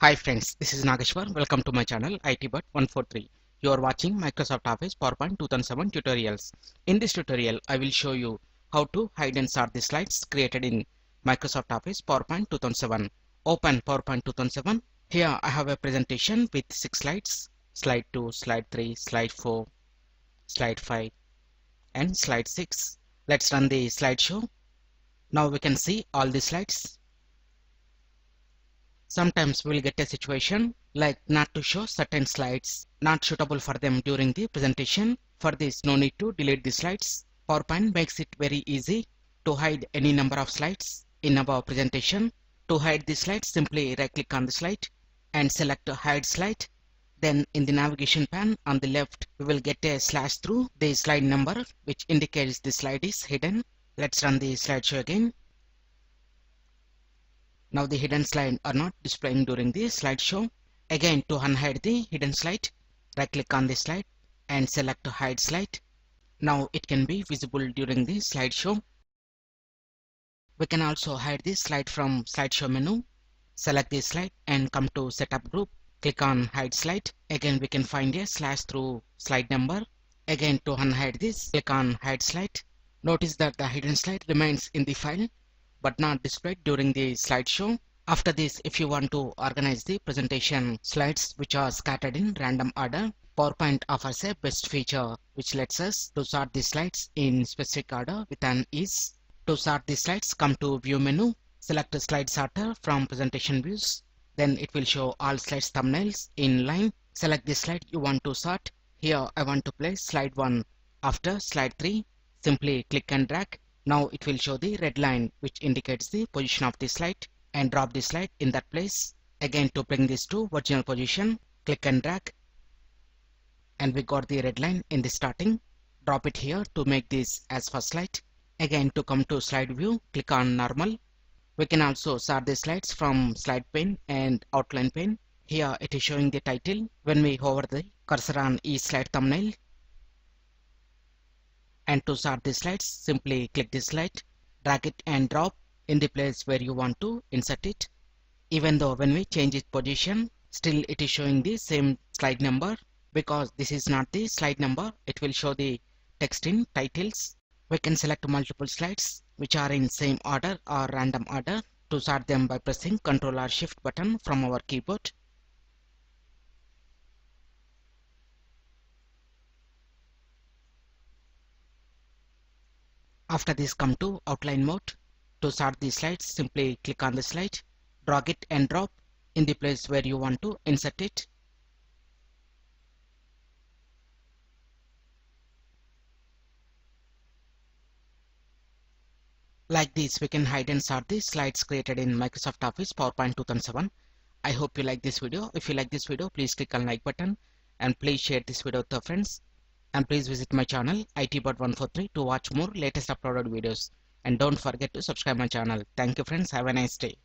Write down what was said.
Hi friends, this is Nageshwar. Welcome to my channel ITBot143. You are watching Microsoft Office PowerPoint 2007 tutorials. In this tutorial, I will show you how to hide and sort the slides created in Microsoft Office PowerPoint 2007. Open PowerPoint 2007. Here I have a presentation with 6 slides. Slide 2, Slide 3, Slide 4, Slide 5 and Slide 6. Let's run the slideshow. Now we can see all the slides. Sometimes we'll get a situation like not to show certain slides, not suitable for them during the presentation. For this, no need to delete the slides. PowerPoint makes it very easy to hide any number of slides in our presentation. To hide the slides, simply right click on the slide and select hide slide. Then in the navigation pane on the left, we will get a slash through the slide number which indicates the slide is hidden. Let's run the slideshow again. Now the hidden slide are not displaying during the slideshow. Again, to unhide the hidden slide, right click on the slide and select hide slide. Now it can be visible during the slideshow. We can also hide this slide from slideshow menu. Select this slide and come to setup group. Click on hide slide. Again, we can find a slash through slide number. Again, to unhide this, click on hide slide. Notice that the hidden slide remains in the file but not displayed during the slideshow. After this, if you want to organize the presentation slides which are scattered in random order, PowerPoint offers a best feature which lets us to sort the slides in specific order with an ease. To sort the slides, come to View menu, select the slide sorter from Presentation Views. Then it will show all slides thumbnails in line. Select the slide you want to sort. Here I want to place slide 1 after slide 3. Simply click and drag. Now it will show the red line which indicates the position of the slide and drop the slide in that place. Again, to bring this to original position, click and drag and we got the red line in the starting. Drop it here to make this as first slide. Again, to come to slide view, click on normal. We can also sort the slides from slide pane and outline pane. Here it is showing the title. When we hover the cursor on each slide thumbnail, and to sort the slides, simply click this slide, drag it and drop in the place where you want to insert it. Even though when we change its position, still it is showing the same slide number. Because this is not the slide number, it will show the text in titles. We can select multiple slides which are in same order or random order. To sort them by pressing Ctrl or Shift button from our keyboard. After this, come to outline mode. To sort the slides, simply click on the slide, drag it and drop in the place where you want to insert it. Like this, we can hide and sort the slides created in Microsoft Office PowerPoint 2007. I hope you like this video. If you like this video, please click on like button and please share this video with your friends. And please visit my channel ITBot143 to watch more latest uploaded videos. And don't forget to subscribe my channel. Thank you friends. Have a nice day.